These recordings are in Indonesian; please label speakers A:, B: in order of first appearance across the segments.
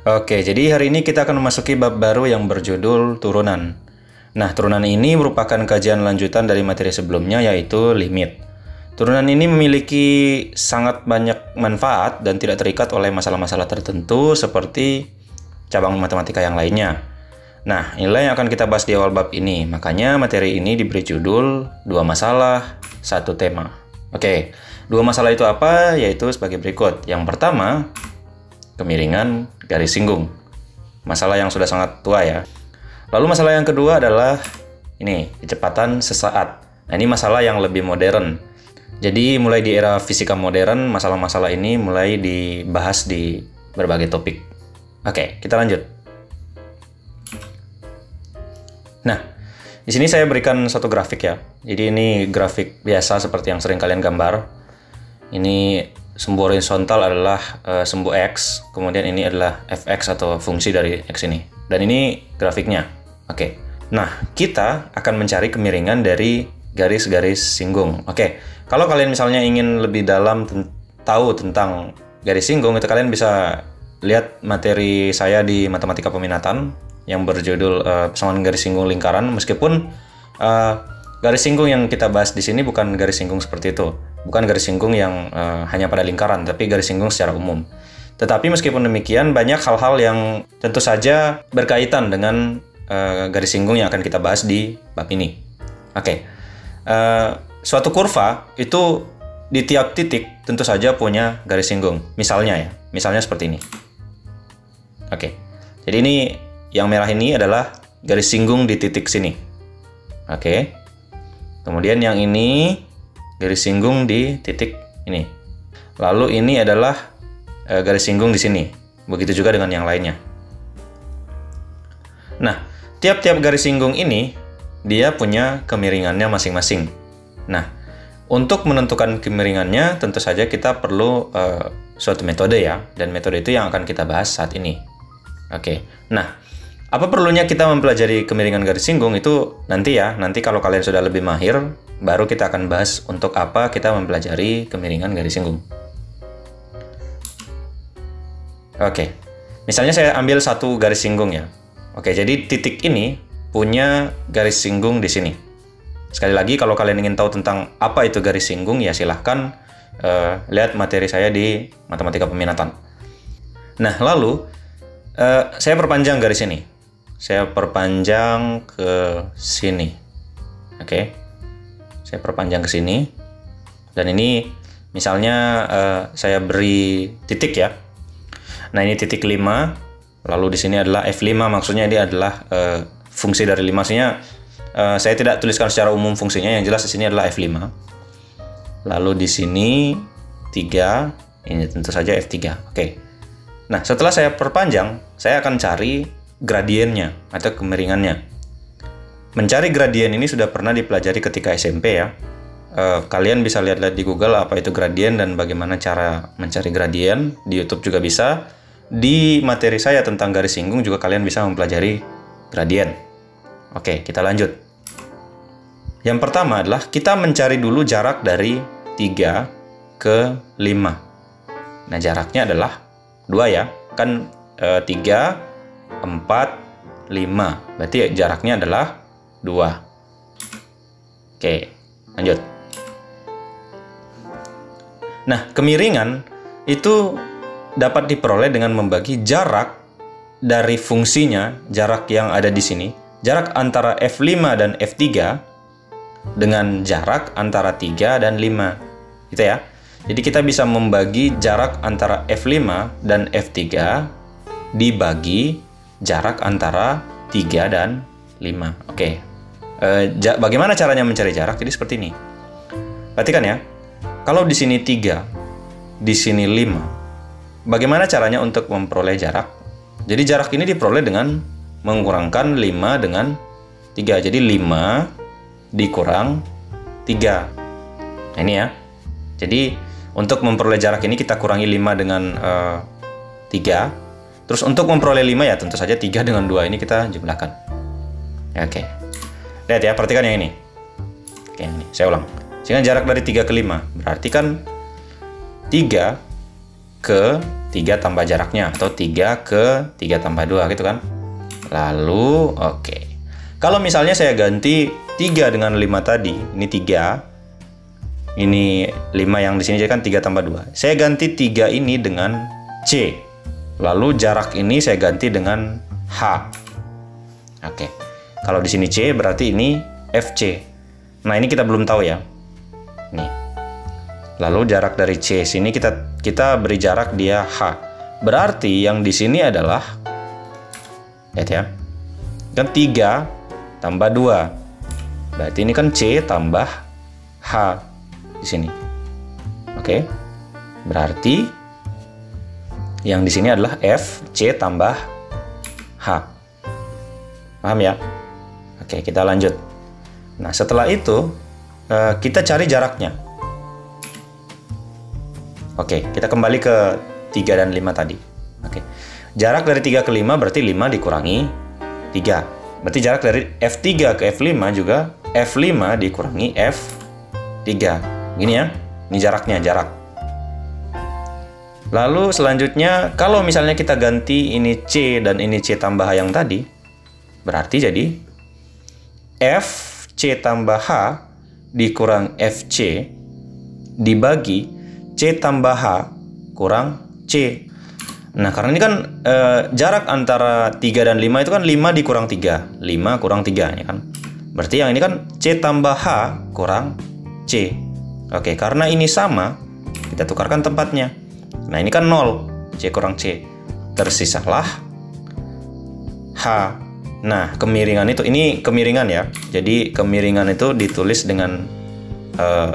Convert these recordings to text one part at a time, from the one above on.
A: Oke, jadi hari ini kita akan memasuki bab baru yang berjudul turunan. Nah, turunan ini merupakan kajian lanjutan dari materi sebelumnya, yaitu limit. Turunan ini memiliki sangat banyak manfaat dan tidak terikat oleh masalah-masalah tertentu seperti cabang matematika yang lainnya. Nah, inilah yang akan kita bahas di awal bab ini. Makanya materi ini diberi judul 2 masalah, 1 tema. Oke, 2 masalah itu apa? Yaitu sebagai berikut. Yang pertama, kemiringan garis singgung. Masalah yang sudah sangat tua ya. Lalu masalah yang kedua adalah ini, kecepatan sesaat. Nah, ini masalah yang lebih modern. Jadi mulai di era fisika modern, masalah-masalah ini mulai dibahas di berbagai topik. Oke, kita lanjut. Nah, di sini saya berikan satu grafik ya. Jadi ini grafik biasa seperti yang sering kalian gambar. Ini sumbu horizontal adalah sumbu X, kemudian ini adalah fx atau fungsi dari X ini. Dan ini grafiknya. Oke. Nah, kita akan mencari kemiringan dari garis-garis singgung. Oke. Kalau kalian misalnya ingin lebih dalam tahu tentang garis singgung, itu kalian bisa lihat materi saya di Matematika Peminatan yang berjudul persamaan garis singgung lingkaran. Meskipun garis singgung yang kita bahas di sini bukan garis singgung seperti itu. Bukan garis singgung yang hanya pada lingkaran, tapi garis singgung secara umum. Tetapi meskipun demikian, banyak hal-hal yang tentu saja berkaitan dengan garis singgung yang akan kita bahas di bab ini. Oke. Suatu kurva itu di tiap titik tentu saja punya garis singgung. Misalnya seperti ini. Oke. Jadi ini yang merah ini adalah garis singgung di titik sini. Oke. Kemudian yang ini garis singgung di titik ini. Lalu ini adalah garis singgung di sini. Begitu juga dengan yang lainnya. Nah, tiap-tiap garis singgung ini dia punya kemiringannya masing-masing. Nah, untuk menentukan kemiringannya tentu saja kita perlu suatu metode ya. Dan metode itu yang akan kita bahas saat ini. Oke. Nah, apa perlunya kita mempelajari kemiringan garis singgung itu nanti ya. Nanti kalau kalian sudah lebih mahir, baru kita akan bahas untuk apa kita mempelajari kemiringan garis singgung. Oke. Misalnya saya ambil satu garis singgung ya. Oke, jadi titik ini punya garis singgung di sini. Sekali lagi, kalau kalian ingin tahu tentang apa itu garis singgung, ya silahkan lihat materi saya di Matematika Peminatan. Nah, lalu saya perpanjang garis ini. Saya perpanjang ke sini. Oke. Saya perpanjang ke sini. Dan ini misalnya saya beri titik ya. Nah, ini titik 5. Lalu di sini adalah F5, maksudnya ini adalah fungsi dari 5. Maksudnya saya tidak tuliskan secara umum fungsinya, yang jelas di sini adalah F5. Lalu di sini 3, ini tentu saja F3. Oke. Nah, setelah saya perpanjang, saya akan cari gradiennya atau kemiringannya. Mencari gradien ini sudah pernah dipelajari ketika SMP ya. Kalian bisa lihat-lihat di Google apa itu gradien dan bagaimana cara mencari gradien. Di YouTube juga bisa. Di materi saya tentang garis singgung juga kalian bisa mempelajari gradien. Oke, kita lanjut. Yang pertama adalah kita mencari dulu jarak dari 3 ke 5. Nah, jaraknya adalah 2 ya. Kan 3, 4, 5. Berarti jaraknya adalah 2. Oke, lanjut. Nah, kemiringan itu dapat diperoleh dengan membagi jarak dari fungsinya, jarak yang ada di sini, jarak antara F5 dan F3 dengan jarak antara 3 dan 5. Gitu ya. Jadi kita bisa membagi jarak antara F5 dan F3 dibagi jarak antara 3 dan 5. Oke. Bagaimana caranya mencari jarak? Jadi seperti ini. Perhatikan ya. Kalau di sini 3, di sini 5. Bagaimana caranya untuk memperoleh jarak? Jadi jarak ini diperoleh dengan mengurangkan 5 dengan 3. Jadi 5 dikurang 3. Nah, ini ya. Jadi untuk memperoleh jarak ini kita kurangi 5 dengan 3. Terus untuk memperoleh 5 ya tentu saja 3 dengan 2 ini kita jumlahkan. Oke. Lihat ya, perhatikan yang ini. Oke, ini saya ulang. Sehingga jarak dari 3 ke 5 berarti kan 3 ke 3 tambah jaraknya, atau 3 ke 3 tambah 2 gitu kan. Lalu, oke. Kalau misalnya saya ganti 3 dengan 5 tadi, ini 3, ini 5 yang di sini jadi kan 3 tambah 2. Saya ganti 3 ini dengan C. Lalu jarak ini saya ganti dengan H. Oke. Kalau di sini C berarti ini FC. Nah, ini kita belum tahu ya. Nih. Lalu jarak dari C sini kita beri jarak dia H. Berarti yang di sini adalah, lihat ya. Kan 3 tambah 2. Berarti ini kan C tambah H di sini. Oke. Berarti yang di sini adalah F C tambah H. Paham ya? Oke, kita lanjut. Nah, setelah itu kita cari jaraknya. Oke, kita kembali ke 3 dan 5 tadi. Oke. Jarak dari 3 ke 5 berarti 5 dikurangi 3. Berarti jarak dari F3 ke F5 juga F5 dikurangi F3. Gini ya. Ini jaraknya, jarak. Lalu selanjutnya, kalau misalnya kita ganti ini C dan ini C tambah H yang tadi, berarti jadi FC tambah H dikurang FC dibagi C tambah H kurang C. Nah, karena ini kan jarak antara 3 dan 5 itu kan 5 dikurang 3. 5 kurang 3, ya kan? Berarti yang ini kan C tambah H kurang C. Oke, karena ini sama, kita tukarkan tempatnya. Nah, ini kan 0. C kurang C. Tersisalah H. Nah, kemiringan itu, ini kemiringan ya. Jadi, kemiringan itu ditulis dengan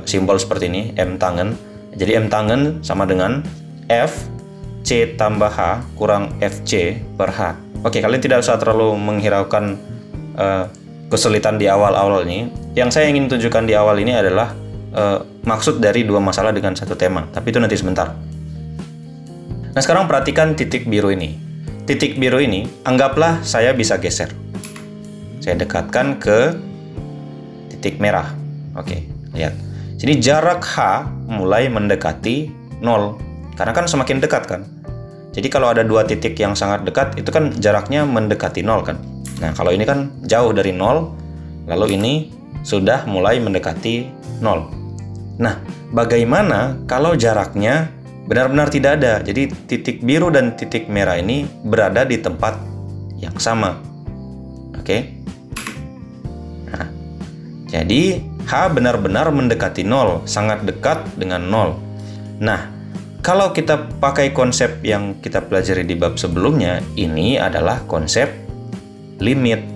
A: simbol seperti ini, M tangen. Jadi, M tangen sama dengan F C tambah H kurang FC per H. Oke, kalian tidak usah terlalu menghiraukan kesulitan di awal-awal ini. Yang saya ingin tunjukkan di awal ini adalah maksud dari dua masalah dengan satu tema. Tapi itu nanti sebentar. Nah, sekarang perhatikan titik biru ini. Titik biru ini, anggaplah saya bisa geser. Saya dekatkan ke titik merah. Oke, lihat. Jadi jarak H mulai mendekati 0. Karena kan semakin dekat kan. Jadi kalau ada dua titik yang sangat dekat, itu kan jaraknya mendekati 0 kan. Nah, kalau ini kan jauh dari 0, lalu ini sudah mulai mendekati 0. Nah, bagaimana kalau jaraknya benar-benar tidak ada? Jadi titik biru dan titik merah ini berada di tempat yang sama. Oke. Nah, jadi H benar-benar mendekati 0, sangat dekat dengan 0. Nah, kalau kita pakai konsep yang kita pelajari di bab sebelumnya, ini adalah konsep limit.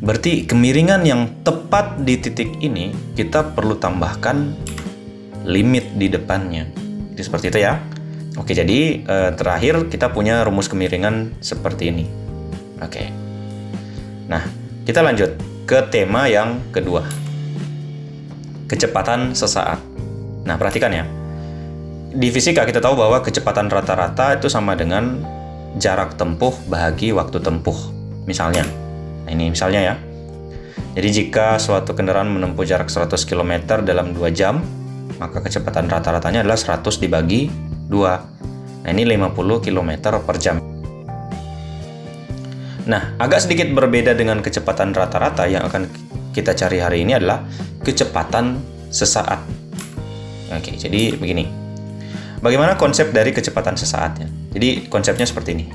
A: Berarti kemiringan yang tepat di titik ini, kita perlu tambahkan limit di depannya. Jadi seperti itu ya. Oke, jadi terakhir kita punya rumus kemiringan seperti ini. Oke. Nah, kita lanjut ke tema yang kedua. Kecepatan sesaat. Nah, perhatikan ya. Di fisika kita tahu bahwa kecepatan rata-rata itu sama dengan jarak tempuh bahagi waktu tempuh. Misalnya, nah ini misalnya ya. Jadi jika suatu kendaraan menempuh jarak 100 km dalam 2 jam, maka kecepatan rata-ratanya adalah 100 dibagi 2. Nah, ini 50 km per jam. Nah, agak sedikit berbeda dengan kecepatan rata-rata yang akan kita cari hari ini adalah kecepatan sesaat. Oke, jadi begini. Bagaimana konsep dari kecepatan sesaatnya? Jadi konsepnya seperti ini.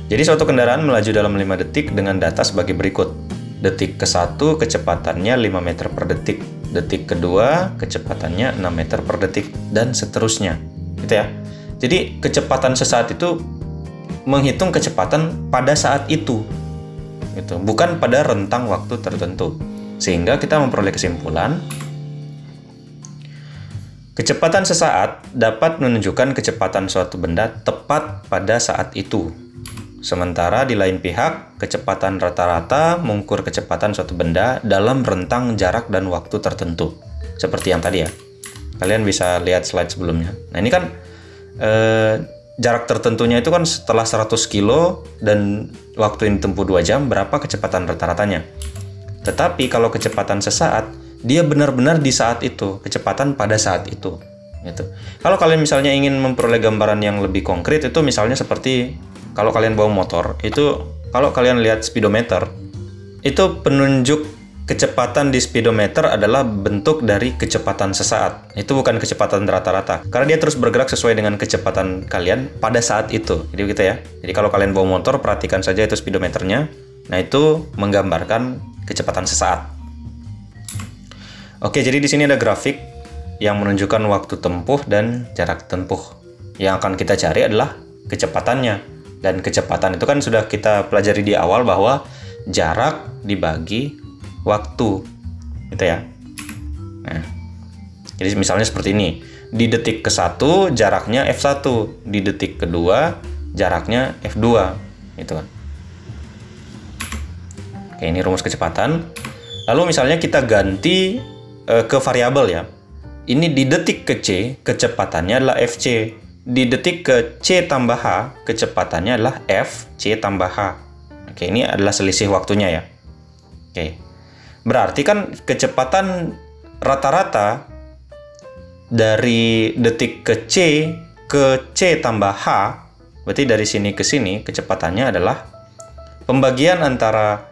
A: Jadi suatu kendaraan melaju dalam 5 detik dengan data sebagai berikut. Detik ke-1 kecepatannya 5 meter per detik. Detik kedua kecepatannya 6 meter per detik. Dan seterusnya. Gitu ya. Jadi kecepatan sesaat itu menghitung kecepatan pada saat itu. Gitu. Bukan pada rentang waktu tertentu. Sehingga kita memperoleh kesimpulan kecepatan sesaat dapat menunjukkan kecepatan suatu benda tepat pada saat itu. Sementara di lain pihak, kecepatan rata-rata mengukur kecepatan suatu benda dalam rentang jarak dan waktu tertentu. Seperti yang tadi ya. Kalian bisa lihat slide sebelumnya. Nah, ini kan jarak tertentunya itu kan setelah 100 kilo dan waktu yang ditempuh 2 jam, berapa kecepatan rata-ratanya. Tetapi kalau kecepatan sesaat, dia benar-benar di saat itu, kecepatan pada saat itu. Gitu. Kalau kalian misalnya ingin memperoleh gambaran yang lebih konkret, itu misalnya seperti kalau kalian bawa motor, itu kalau kalian lihat speedometer, itu penunjuk kecepatan di speedometer adalah bentuk dari kecepatan sesaat. Itu bukan kecepatan rata-rata. Karena dia terus bergerak sesuai dengan kecepatan kalian pada saat itu. Jadi begitu ya. Jadi kalau kalian bawa motor, perhatikan saja itu speedometernya. Nah, itu menggambarkan kecepatan sesaat. Oke, jadi di sini ada grafik yang menunjukkan waktu tempuh dan jarak tempuh. Yang akan kita cari adalah kecepatannya. Dan kecepatan itu kan sudah kita pelajari di awal bahwa jarak dibagi waktu, gitu ya. Nah, jadi misalnya seperti ini. Di detik ke-1 jaraknya F1, di detik kedua jaraknya F2, gitu kan. Oke, ini rumus kecepatan. Lalu misalnya kita ganti ke variabel ya. Ini di detik ke C, kecepatannya adalah FC. Di detik ke C tambah H, kecepatannya adalah FC tambah H. Oke, ini adalah selisih waktunya ya. Oke. Berarti kan kecepatan rata-rata dari detik ke C tambah H, berarti dari sini ke sini kecepatannya adalah pembagian antara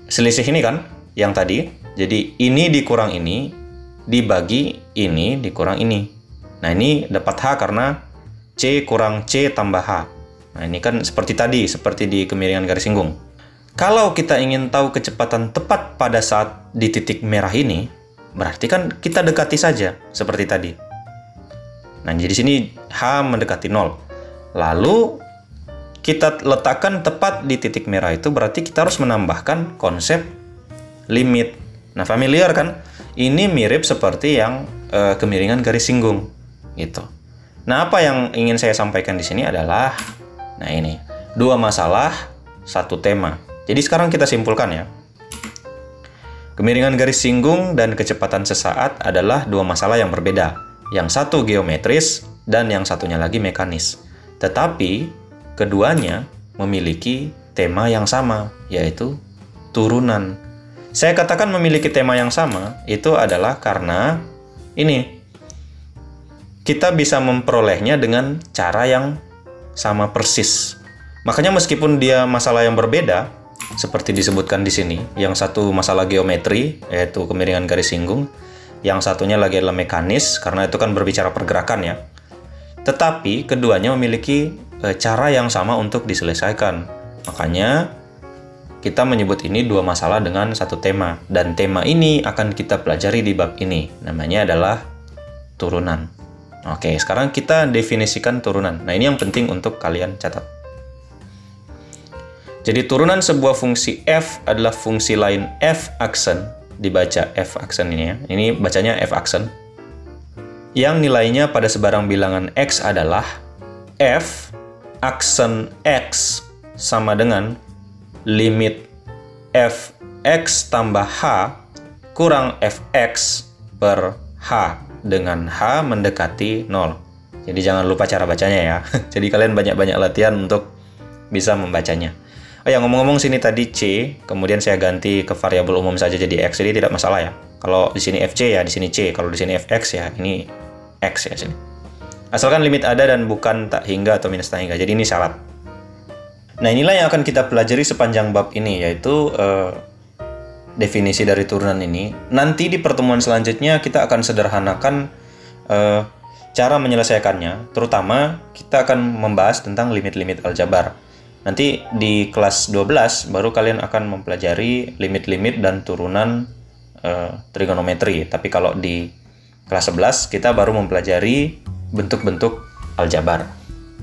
A: selisih ini kan, yang tadi. Jadi ini dikurang ini, dibagi ini dikurang ini. Nah, ini dapat H karena C kurang C tambah H. Nah, ini kan seperti tadi, seperti di kemiringan garis singgung. Kalau kita ingin tahu kecepatan tepat pada saat di titik merah ini, berarti kan kita dekati saja, seperti tadi. Nah, jadi sini H mendekati 0. Lalu, kita letakkan tepat di titik merah itu, berarti kita harus menambahkan konsep limit. Nah, familiar kan? Ini mirip seperti yang kemiringan garis singgung. Gitu. Nah, apa yang ingin saya sampaikan di sini adalah, nah ini, 2 masalah, 1 tema. Jadi sekarang kita simpulkan ya. Kemiringan garis singgung dan kecepatan sesaat adalah 2 masalah yang berbeda. Yang satu geometris dan yang satunya lagi mekanis. Tetapi keduanya memiliki tema yang sama, yaitu turunan. Saya katakan memiliki tema yang sama, itu adalah karena ini. Kita bisa memperolehnya dengan cara yang sama persis. Makanya meskipun dia masalah yang berbeda, seperti disebutkan di sini, yang satu masalah geometri, yaitu kemiringan garis singgung, yang satunya lagi adalah mekanis, karena itu kan berbicara pergerakan ya. Tetapi keduanya memiliki cara yang sama untuk diselesaikan. Makanya kita menyebut ini 2 masalah dengan 1 tema. Dan tema ini akan kita pelajari di bab ini. Namanya adalah turunan. Oke, sekarang kita definisikan turunan. Nah, ini yang penting untuk kalian catat. Jadi turunan sebuah fungsi f adalah fungsi lain f aksen, dibaca f aksen ini ya. Ini bacanya f aksen. Yang nilainya pada sebarang bilangan x adalah f aksen x sama dengan limit fx tambah h kurang fx per h dengan h mendekati 0. Jadi jangan lupa cara bacanya ya. Jadi kalian banyak-banyak latihan untuk bisa membacanya. Oh ya, ngomong-ngomong sini tadi C, kemudian saya ganti ke variabel umum saja jadi X, jadi tidak masalah ya. Kalau di sini FC ya, di sini C. Kalau di sini Fx ya, ini X ya sini. Asalkan limit ada dan bukan tak hingga atau minus tak hingga. Jadi ini syarat. Nah, inilah yang akan kita pelajari sepanjang bab ini, yaitu definisi dari turunan ini. Nanti di pertemuan selanjutnya kita akan sederhanakan cara menyelesaikannya. Terutama kita akan membahas tentang limit-limit aljabar. Nanti di kelas 12 baru kalian akan mempelajari limit-limit dan turunan trigonometri. Tapi kalau di kelas 11 kita baru mempelajari bentuk-bentuk aljabar.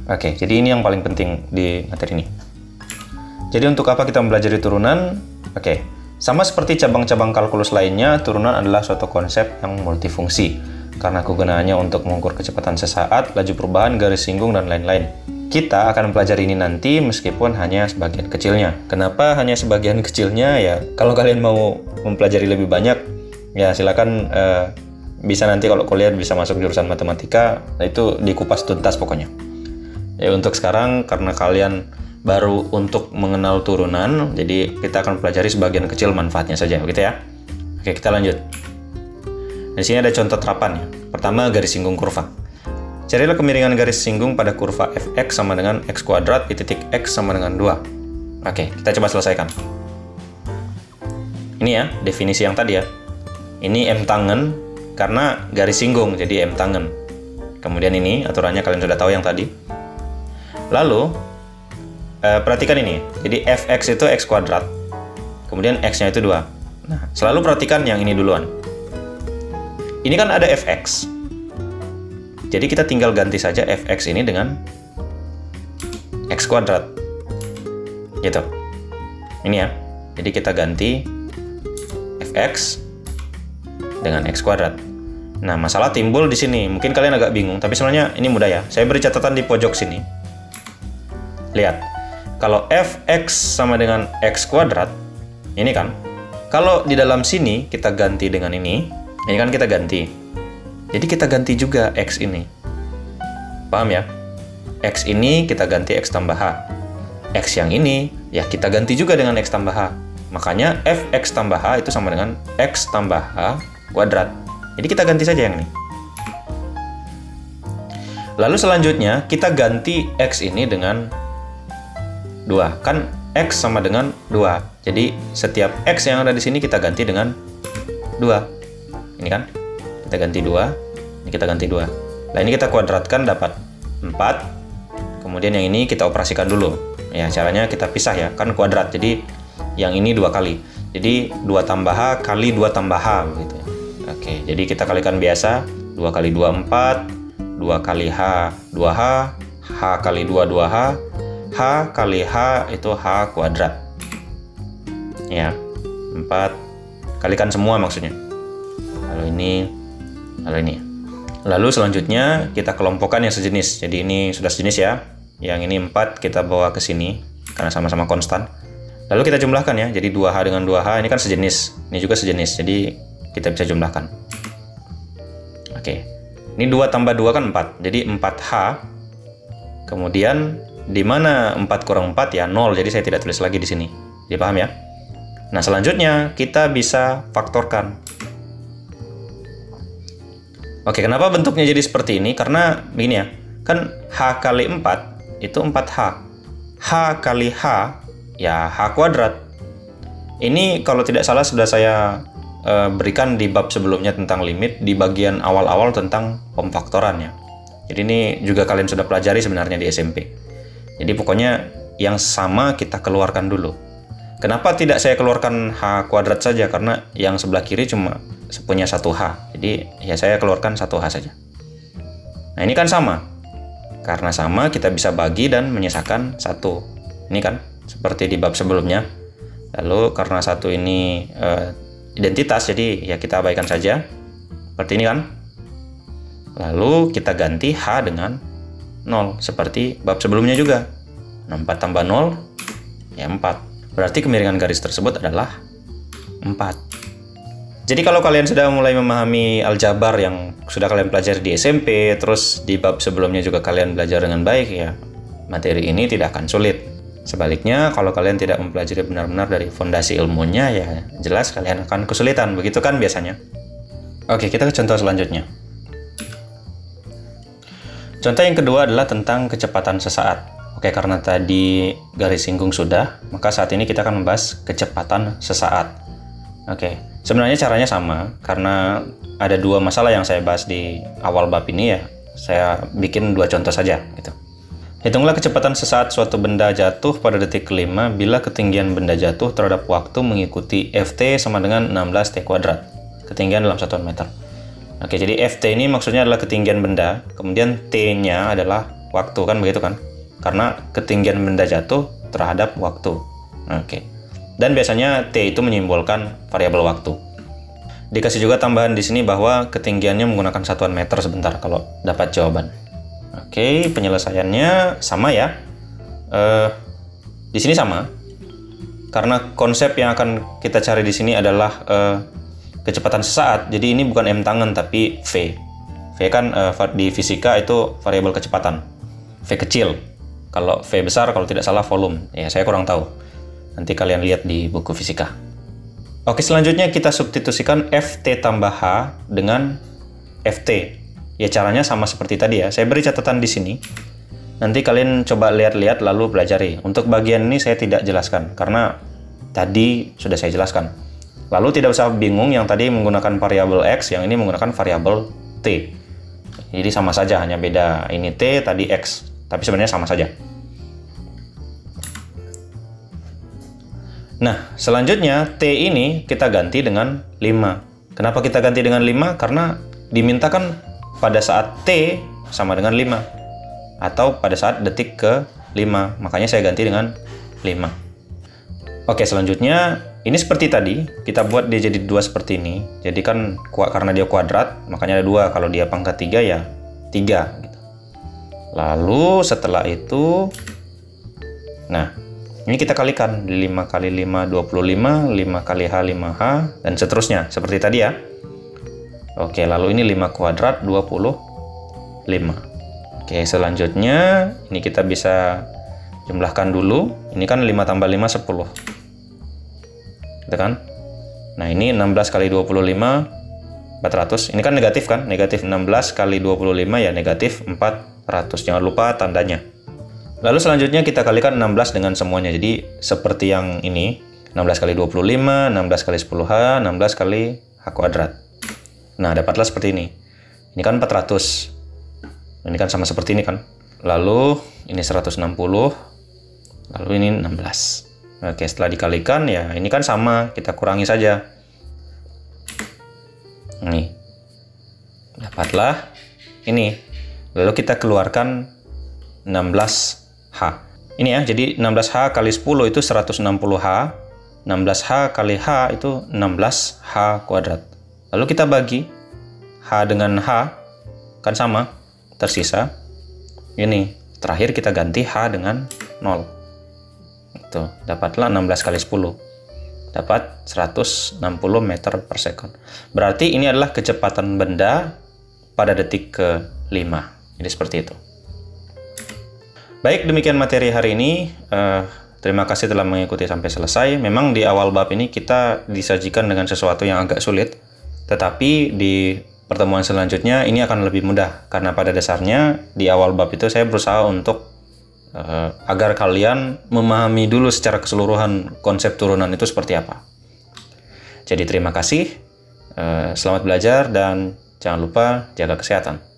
A: Oke, jadi ini yang paling penting di materi ini. Jadi untuk apa kita mempelajari turunan? Oke, sama seperti cabang-cabang kalkulus lainnya, turunan adalah suatu konsep yang multifungsi. Karena kegunaannya untuk mengukur kecepatan sesaat, laju perubahan, garis singgung, dan lain-lain. Kita akan mempelajari ini nanti meskipun hanya sebagian kecilnya. Kenapa hanya sebagian kecilnya? Ya, kalau kalian mau mempelajari lebih banyak, ya silakan bisa nanti kalau kuliah bisa masuk jurusan matematika, itu dikupas tuntas pokoknya. Ya, untuk sekarang karena kalian baru untuk mengenal turunan, jadi kita akan pelajari sebagian kecil manfaatnya saja, begitu ya. Oke, kita lanjut. Di sini ada contoh terapan ya. Pertama, garis singgung kurva. Carilah kemiringan garis singgung pada kurva fx sama dengan x kuadrat di titik x sama dengan 2. Oke, kita coba selesaikan. Ini ya, definisi yang tadi ya. Ini M tangen karena garis singgung, jadi M tangen. Kemudian ini, aturannya kalian sudah tahu yang tadi. Lalu, perhatikan ini. Jadi fx itu x kuadrat, kemudian x-nya itu 2. Nah, selalu perhatikan yang ini duluan. Ini kan ada fx. Jadi kita tinggal ganti saja fx ini dengan x kuadrat. Gitu. Ini ya. Jadi kita ganti fx dengan x kuadrat. Nah, masalah timbul di sini. Mungkin kalian agak bingung, tapi sebenarnya ini mudah ya. Saya beri catatan di pojok sini. Lihat. Kalau fx sama dengan x kuadrat, ini kan. Kalau di dalam sini kita ganti dengan ini kan kita ganti. Jadi kita ganti juga x ini. Paham ya? X ini kita ganti x tambah h. X yang ini ya kita ganti juga dengan x tambah h. Makanya fx tambah h itu sama dengan x tambah h kuadrat. Jadi kita ganti saja yang ini. Lalu selanjutnya kita ganti x ini dengan 2. Kan x sama dengan 2. Jadi setiap x yang ada di sini kita ganti dengan 2. Ini kan? Kita ganti 2. Ini kita ganti 2. Nah, ini kita kuadratkan dapat 4. Kemudian yang ini kita operasikan dulu. Ya, caranya kita pisah ya. Kan kuadrat. Jadi yang ini 2 kali. Jadi 2 tambah h kali 2 tambah h begitu ya. Oke, jadi kita kalikan biasa. 2 kali 2 4. 2 kali h 2h. H kali 2 2h. H kali H itu H kuadrat. Ya, 4. Kalikan semua maksudnya. Lalu ini. Lalu selanjutnya kita kelompokkan yang sejenis. Jadi ini sudah sejenis ya. Yang ini 4 kita bawa ke sini karena sama-sama konstan. Lalu kita jumlahkan ya. Jadi 2H dengan 2H ini kan sejenis. Ini juga sejenis. Jadi kita bisa jumlahkan. Oke. Ini 2 tambah 2 kan 4. Jadi 4H. Kemudian di mana 4 kurang 4 ya 0, jadi saya tidak tulis lagi di sini. Dipaham ya? Nah, selanjutnya kita bisa faktorkan. Oke, kenapa bentuknya jadi seperti ini? Karena begini ya, kan H kali 4 itu 4H. H kali H ya H kuadrat. Ini kalau tidak salah sudah saya berikan di bab sebelumnya tentang limit, di bagian awal-awal tentang pemfaktoran ya. Jadi ini juga kalian sudah pelajari sebenarnya di SMP. Jadi pokoknya yang sama kita keluarkan dulu. Kenapa tidak saya keluarkan H kuadrat saja? Karena yang sebelah kiri cuma punya 1H. Jadi ya saya keluarkan 1H saja. Nah, ini kan sama. Karena sama kita bisa bagi dan menyisakan 1. Ini kan seperti di bab sebelumnya. Lalu karena 1 ini identitas, jadi ya kita abaikan saja. Seperti ini kan. Lalu kita ganti H dengan 0 seperti bab sebelumnya juga. 4 tambah 0 ya 4. Berarti kemiringan garis tersebut adalah 4. Jadi kalau kalian sudah mulai memahami aljabar yang sudah kalian pelajari di SMP, terus di bab sebelumnya juga kalian belajar dengan baik ya, materi ini tidak akan sulit. Sebaliknya kalau kalian tidak mempelajari benar-benar dari fondasi ilmunya ya jelas kalian akan kesulitan, begitu kan biasanya. Oke, kita ke contoh selanjutnya. Contoh yang kedua adalah tentang kecepatan sesaat. Oke, karena tadi garis singgung sudah, maka saat ini kita akan membahas kecepatan sesaat. Oke, sebenarnya caranya sama, karena ada 2 masalah yang saya bahas di awal bab ini ya. Saya bikin 2 contoh saja gitu. Hitunglah kecepatan sesaat suatu benda jatuh pada detik kelima bila ketinggian benda jatuh terhadap waktu mengikuti Ft sama dengan 16t kuadrat. Ketinggian dalam satuan meter. Oke, jadi Ft ini maksudnya adalah ketinggian benda, kemudian T-nya adalah waktu, kan begitu kan? Karena ketinggian benda jatuh terhadap waktu. Oke. Dan biasanya T itu menyimbolkan variabel waktu. Dikasih juga tambahan di sini bahwa ketinggiannya menggunakan satuan meter sebentar kalau dapat jawaban. Oke, penyelesaiannya sama ya. Di sini sama. Karena konsep yang akan kita cari di sini adalah kecepatan sesaat, jadi ini bukan M tangen tapi V. V kan di fisika itu variabel kecepatan. V kecil. Kalau V besar kalau tidak salah volume. Ya, saya kurang tahu. Nanti kalian lihat di buku fisika. Oke, selanjutnya kita substitusikan FT tambah H dengan FT. Ya, caranya sama seperti tadi ya. Saya beri catatan di sini. Nanti kalian coba lihat-lihat lalu pelajari. Untuk bagian ini saya tidak jelaskan, karena tadi sudah saya jelaskan. Lalu tidak usah bingung yang tadi menggunakan variabel X, yang ini menggunakan variabel T. Jadi sama saja, hanya beda. Ini T, tadi X. Tapi sebenarnya sama saja. Nah, selanjutnya T ini kita ganti dengan 5. Kenapa kita ganti dengan 5? Karena dimintakan pada saat T sama dengan 5. Atau pada saat detik ke 5. Makanya saya ganti dengan 5. Oke, selanjutnya ini seperti tadi. Kita buat dia jadi 2 seperti ini. Jadi kan karena dia kuadrat, makanya ada 2. Kalau dia pangkat 3 ya 3. Gitu. Lalu setelah itu, nah, ini kita kalikan, 5 kali 5, 25, 5 kali H, 5H, dan seterusnya, seperti tadi ya. Oke, lalu ini 5 kuadrat, 25. Oke, selanjutnya, ini kita bisa jumlahkan dulu. Ini kan 5 tambah 5, 10. Gitu kan? Nah, ini 16 kali 25, 400. Ini kan negatif kan? Negatif 16 kali 25 ya negatif 400. Jangan lupa tandanya. Lalu selanjutnya kita kalikan 16 dengan semuanya. Jadi seperti yang ini, 16 kali 25, 16 kali 10H, 16 kali H kuadrat. Nah, dapatlah seperti ini. Ini kan 400. Ini kan sama seperti ini kan. Lalu ini 160. Lalu ini 16. Oke, setelah dikalikan ya ini kan sama. Kita kurangi saja. Nih. Dapatlah ini. Lalu kita keluarkan 16H. Ini ya, jadi 16H kali 10 itu 160H. 16H kali H itu 16H kuadrat. Lalu kita bagi H dengan H, kan sama, tersisa. Ini, terakhir kita ganti H dengan 0. Itu, dapatlah 16 kali 10. Dapat 160 meter per second. Berarti ini adalah kecepatan benda pada detik ke-5. Jadi seperti itu. Baik, demikian materi hari ini. Terima kasih telah mengikuti sampai selesai. Memang di awal bab ini kita disajikan dengan sesuatu yang agak sulit. Tetapi di pertemuan selanjutnya ini akan lebih mudah. Karena pada dasarnya di awal bab itu saya berusaha untuk agar kalian memahami dulu secara keseluruhan konsep turunan itu seperti apa. Jadi terima kasih. Selamat belajar dan jangan lupa jaga kesehatan.